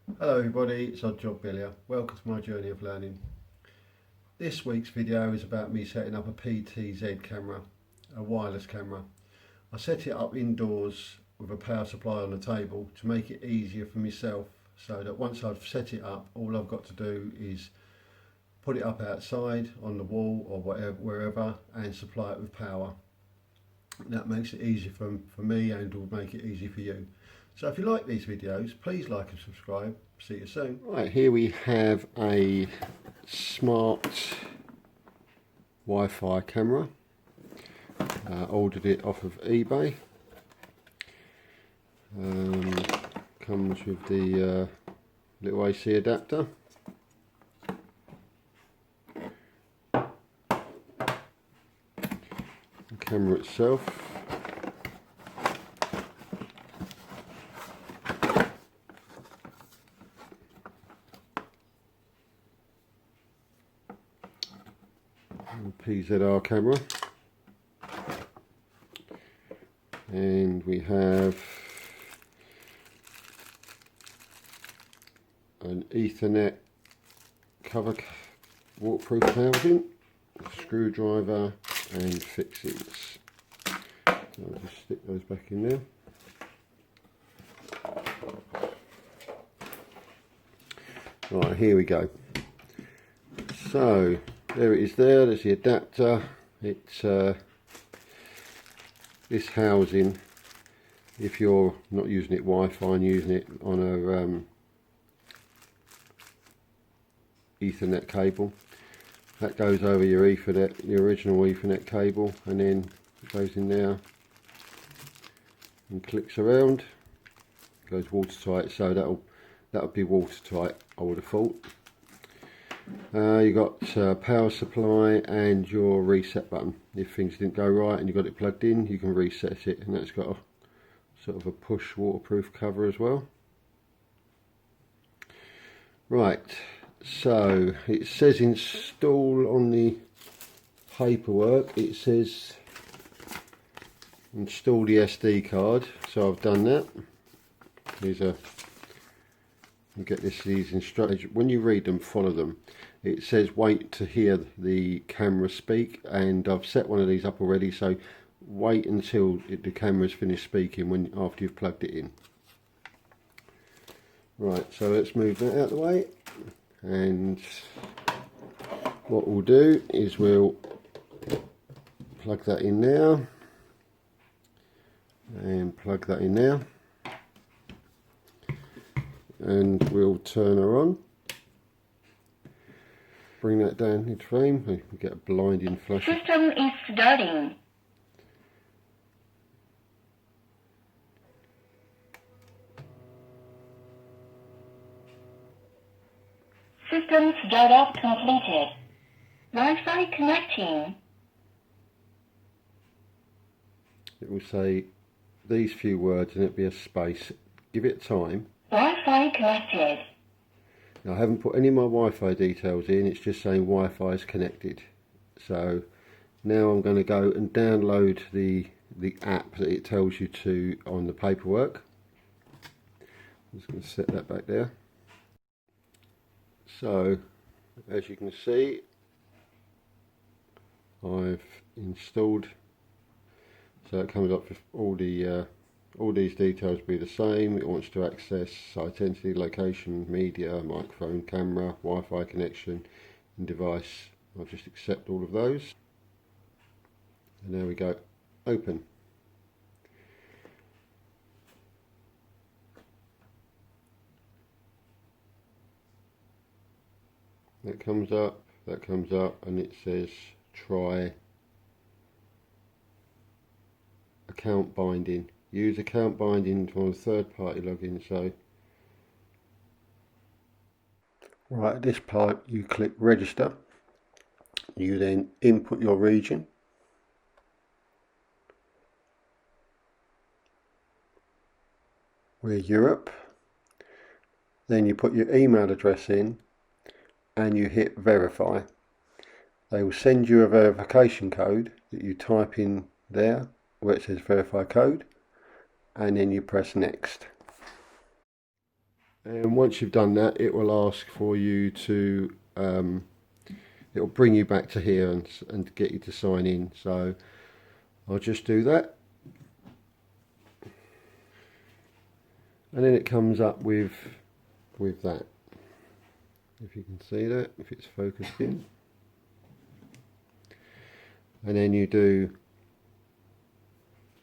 Hello everybody, it's Odd Job Bill here. Welcome to my journey of learning. This week's video is about me setting up a PTZ camera, a wireless camera. I set it up indoors with a power supply on the table to make it easier for myself, so that once I've set it up, all I've got to do is put it up outside on the wall or wherever and supply it with power. That makes it easy for me and will make it easy for you. So if you like these videos, please like and subscribe. See you soon. Right, here we have a smart Wi-Fi camera. Ordered it off of eBay. Comes with the little AC adapter. The camera itself. PZR camera, and we have an Ethernet cover, waterproof housing, screwdriver and fixings. I'll just stick those back in there. Right, here we go. So there it is there, there's the adapter. It's this housing, if you're not using it Wi-Fi and using it on a Ethernet cable, that goes over your Ethernet, the original Ethernet cable, and then it goes in there and clicks around, goes watertight, so that'll be watertight, I would have thought. You got power supply and your reset button. If things didn't go right and you got it plugged in, you can reset it, and that's got a sort of a push waterproof cover as well. Right, so it says install on the paperwork, it says install the SD card, so I've done that. You get these instructions. When you read them, follow them. It says wait to hear the camera speak, and I've set one of these up already, so wait until the camera's finished speaking after you've plugged it in. Right, so let's move that out of the way, and what we'll do is we'll plug that in there and plug that in there, and we'll turn her on. Bring that down into frame. We get a blinding flash. System is starting. System startup completed. Wi-Fi connecting. It will say these few words and it'll be a space. Give it time. Wi-Fi connected. Now, I haven't put any of my Wi-Fi details in, it's just saying Wi-Fi is connected. So now I'm going to go and download the app that it tells you to on the paperwork. I'm just going to set that back there. So as you can see, I've installed, so it comes up with all these details be the same. It wants to access identity, location, media, microphone, camera, Wi-Fi connection and device. I'll just accept all of those, and there we go, open. That comes up, and it says try account binding. Use account binding for a third-party login. So right at this part you click register. You then input your region. We're Europe. Then you put your email address in and you hit verify. They will send you a verification code that you type in there where it says verify code, and then you press next. And once you've done that, it will ask for you to it will bring you back to here and get you to sign in. So I'll just do that, and then it comes up with that, if you can see that, if it's focused in. And then you do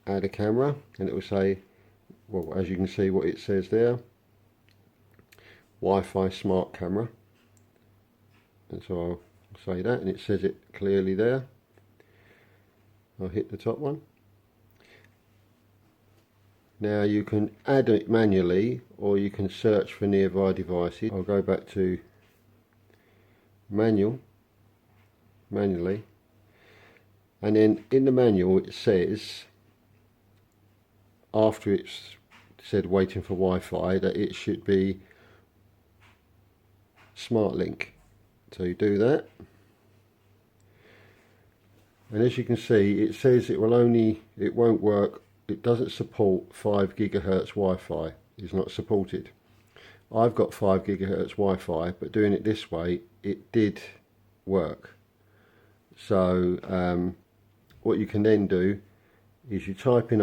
add a camera, and it will say, well, as you can see what it says there, Wi-Fi smart camera. And so I'll say that, and it says it clearly there. I'll hit the top one. Now you can add it manually, or you can search for nearby devices. I'll go back to manually, and then in the manual it says, after it's said waiting for Wi-Fi, that it should be smart link. So you do that, and as you can see, it says it won't work. It doesn't support 5 gigahertz Wi-Fi. It's not supported. I've got 5 gigahertz Wi-Fi, but doing it this way, it did work. So what you can then do is you type in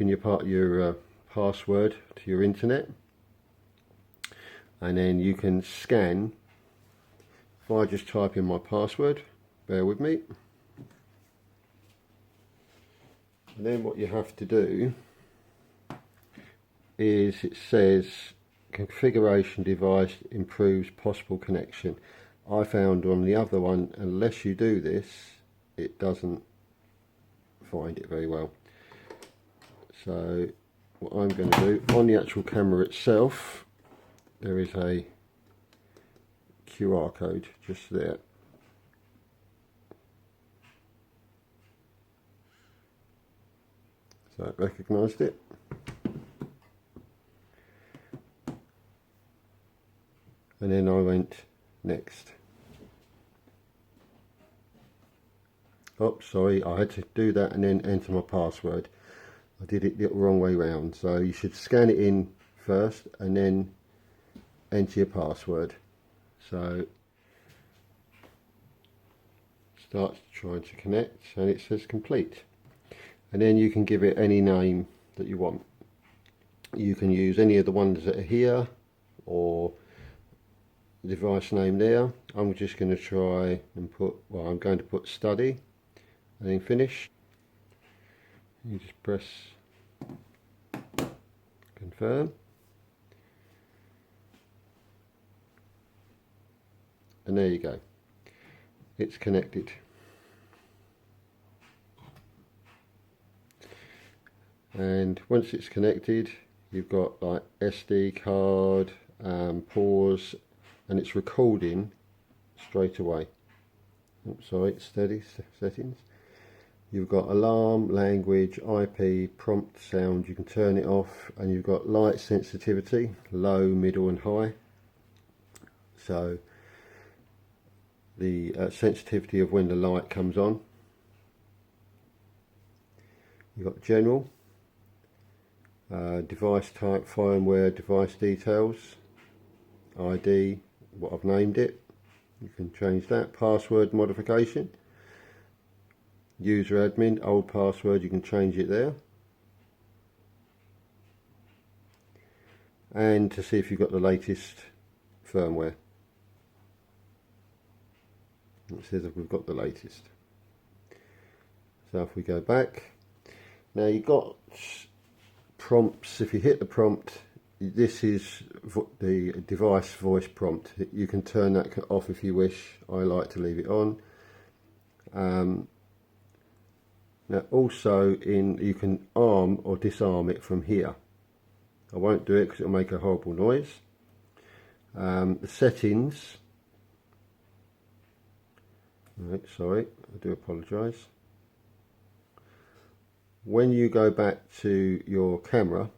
your password to your internet, and then you can scan. If I just type in my password, bear with me, and then what you have to do is, it says configuration device improves possible connection. I found on the other one, unless you do this, it doesn't find it very well. So what I'm going to do, on the actual camera itself, there is a QR code just there. So it recognised it. And then I went next. Oh, sorry, I had to do that and then enter my password. I did it the wrong way round. So you should scan it in first and then enter your password. So starts trying to connect, and it says complete. And then you can give it any name that you want. You can use any of the ones that are here, or the device name there. I'm just going to try and I'm going to put study, and then finish. You just press confirm, and there you go, it's connected. And once it's connected, you've got like SD card, pause, and it's recording straight away. Oops, sorry, steady settings. You've got alarm, language, IP, prompt, sound. You can turn it off, and you've got light sensitivity, low, middle and high. So the sensitivity of when the light comes on. You've got general, device type, firmware, device details, ID, what I've named it. You can change that. Password modification, user admin, old password, you can change it there. And to see if you've got the latest firmware. It says if we've got the latest. So if we go back, now you've got prompts. If you hit the prompt, this is the device voice prompt. You can turn that off if you wish. I like to leave it on. Now also you can arm or disarm it from here. I won't do it because it'll make a horrible noise. The settings. Right, sorry, I do apologise. When you go back to your camera,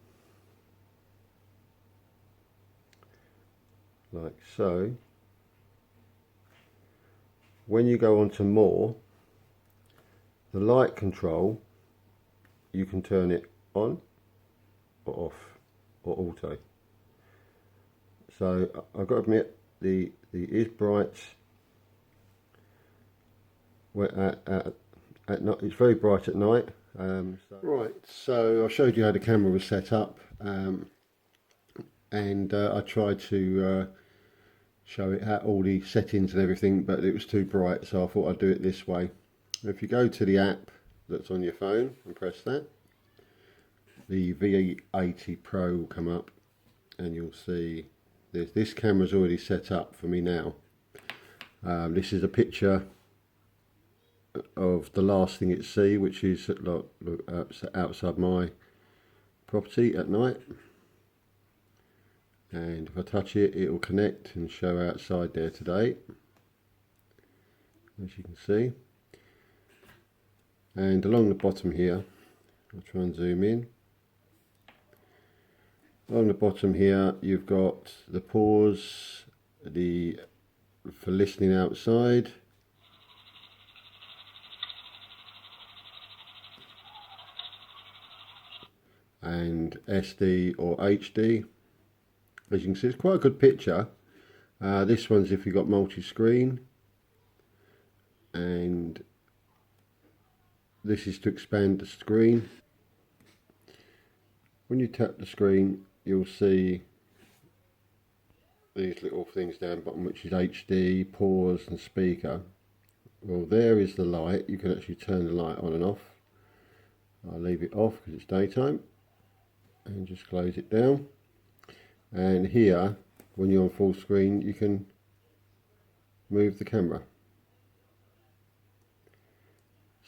like so, when you go on to more, the light control, you can turn it on or off or auto. So I've got to admit, it is bright. At night, it's very bright at night. Right, so I showed you how the camera was set up, and I tried to show it how all the settings and everything, but it was too bright, so I thought I'd do it this way. If you go to the app that's on your phone and press that, the V380 Pro will come up, and you'll see this camera's already set up for me now. This is a picture of the last thing it see, which is outside my property at night, and if I touch it, it will connect and show outside there today, as you can see. And along the bottom here, I'll try and zoom in. Along the bottom here, you've got the pause, for listening outside, and SD or HD. As you can see, it's quite a good picture. This one's if you've got multi-screen, and this is to expand the screen. When you tap the screen, you'll see these little things down the bottom, which is HD, pause and speaker. Well, there is the light. You can actually turn the light on and off. I'll leave it off because it's daytime, and just close it down. And here, when you're on full screen, you can move the camera.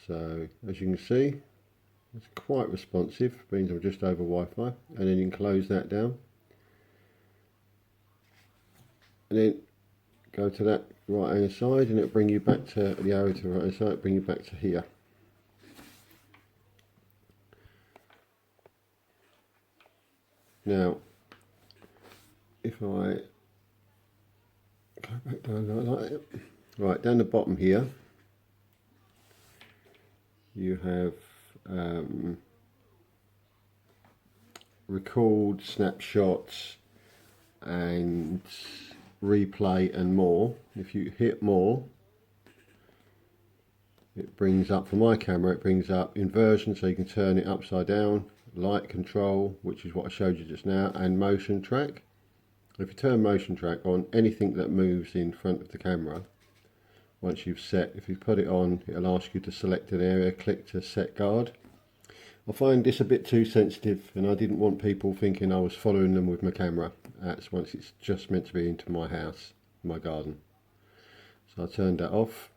So as you can see, it's quite responsive, means I'm just over Wi-Fi, and then you can close that down, and then go to that right hand side, and it'll bring you back to the arrow to the right hand side, bring you back to here. Now, if I go back down like that, right down the bottom here, you have record, snapshots, and replay and more. If you hit more, it brings up, for my camera, it brings up inversion, so you can turn it upside down, light control, which is what I showed you just now, and motion track. If you turn motion track on, anything that moves in front of the camera, once you've set, if you put it on, it'll ask you to select an area, click to set guard. I find this a bit too sensitive, and I didn't want people thinking I was following them with my camera. That's once it's just meant to be into my house, my garden. So I turned that off.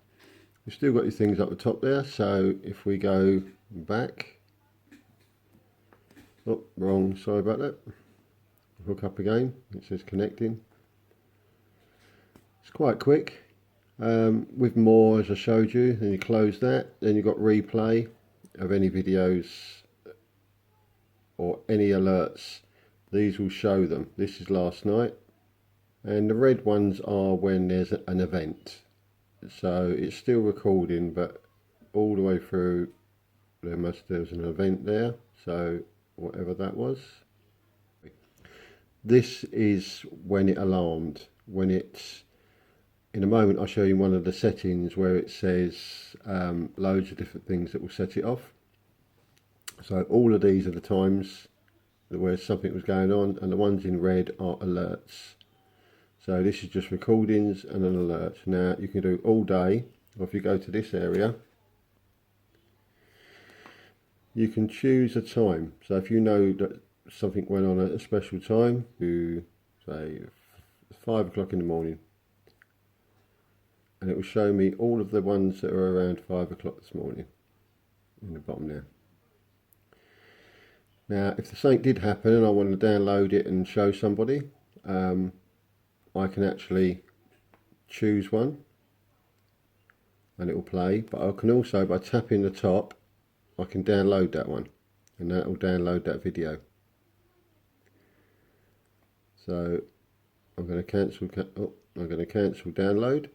You've still got your things up the top there, so if we go back, oh, wrong, sorry about that. Hook up again, it says connecting. It's quite quick. With more, as I showed you, then you close that, then you've got replay of any videos or any alerts. These will show them. This is last night, and the red ones are when there's an event. So it's still recording, but all the way through there was an event there, so whatever that was. This is when it alarmed. When it's, in a moment I'll show you one of the settings where it says loads of different things that will set it off. So all of these are the times where something was going on, and the ones in red are alerts. So this is just recordings and an alert. Now you can do all day, or if you go to this area, you can choose a time. So if you know that something went on at a special time, you say 5 o'clock in the morning, and it will show me all of the ones that are around 5 o'clock this morning in the bottom there. Now if something did happen and I want to download it and show somebody, I can actually choose one and it will play, but I can also, by tapping the top, I can download that one, and that will download that video. So I'm going to cancel download.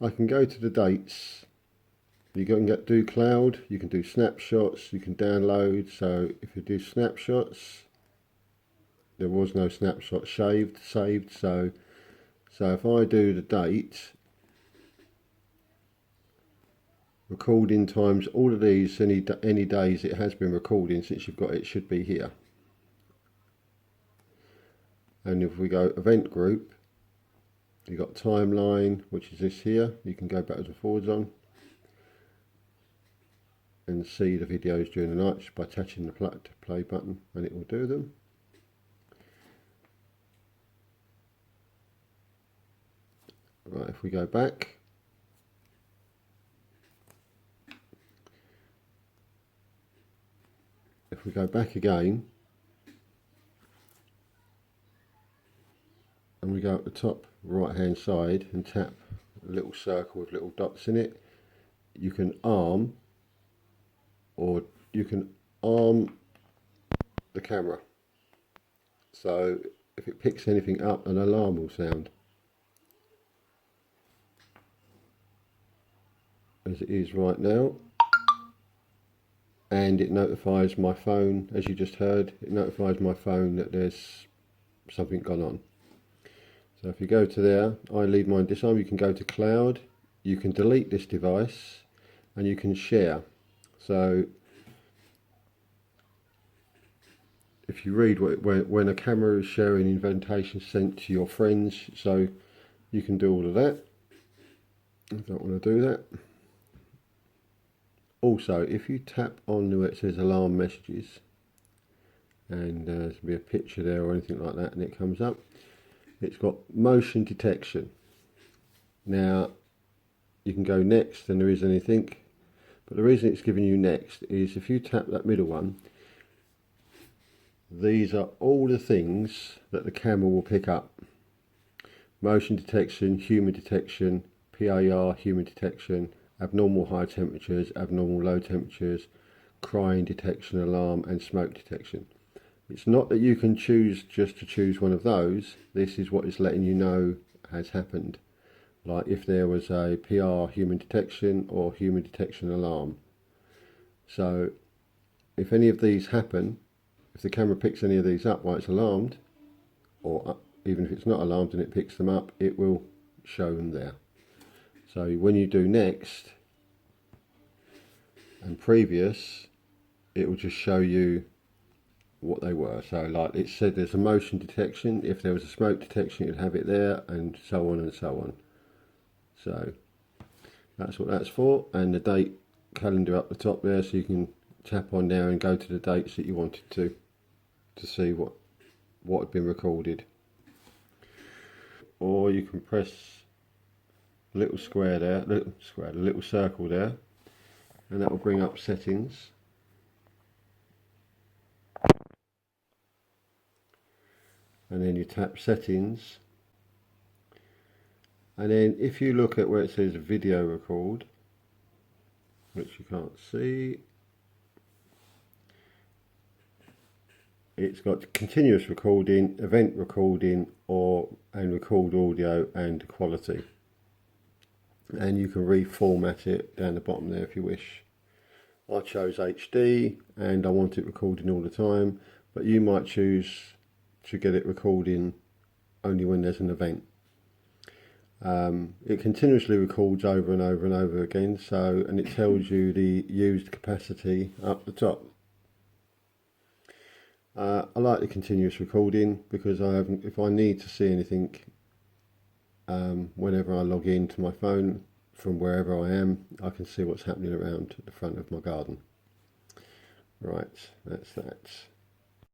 I can go to the dates. You can do cloud, you can do snapshots, you can download. So if you do snapshots, there was no snapshot saved. So if I do the date, recording times, all of these, any days it has been recording since you've got it, should be here. And if we go event group, you've got timeline, which is this here. You can go backwards and forwards on and see the videos during the night just by touching the play button, and it will do them. Right, if we go back, again, and we go up the top right hand side and tap a little circle with little dots in it, you can arm the camera. So if it picks anything up, an alarm will sound, as it is right now, and it notifies my phone, as you just heard, it notifies my phone that there's something gone on. So if you go to there, I leave mine disarmed. You can go to cloud, you can delete this device, and you can share. So if you read when a camera is sharing invitation sent to your friends, so you can do all of that. I don't want to do that. Also, if you tap on where it says alarm messages, and there's be a picture there or anything like that, and it comes up, it's got motion detection. Now you can go next and there is anything, but the reason it's giving you next is if you tap that middle one, these are all the things that the camera will pick up: motion detection, human detection, PIR, human detection, abnormal high temperatures, abnormal low temperatures, crying detection, alarm, and smoke detection. It's not that you can choose just to choose one of those. This is what it's letting you know has happened. Like if there was a PR human detection or human detection alarm. So if any of these happen, if the camera picks any of these up while it's alarmed, or even if it's not alarmed and it picks them up, it will show them there. So when you do next and previous, it will just show you what they were. So like it said, there's a motion detection. If there was a smoke detection, you'd have it there, and so on and so on. So that's what that's for. And the date calendar up the top there, so you can tap on there and go to the dates that you wanted to see what had been recorded. Or you can press the little square there, the little circle there, and that will bring up settings. And then you tap settings, and then if you look at where it says video record, which you can't see, it's got continuous recording, event recording, and record audio and quality. And you can reformat it down the bottom there if you wish. I chose HD and I want it recording all the time, but you might choose to get it recording only when there's an event. It continuously records over and over and over again, and it tells you the used capacity up the top. I like the continuous recording because if I need to see anything, whenever I log into my phone from wherever I am, I can see what's happening around the front of my garden. Right, that's that.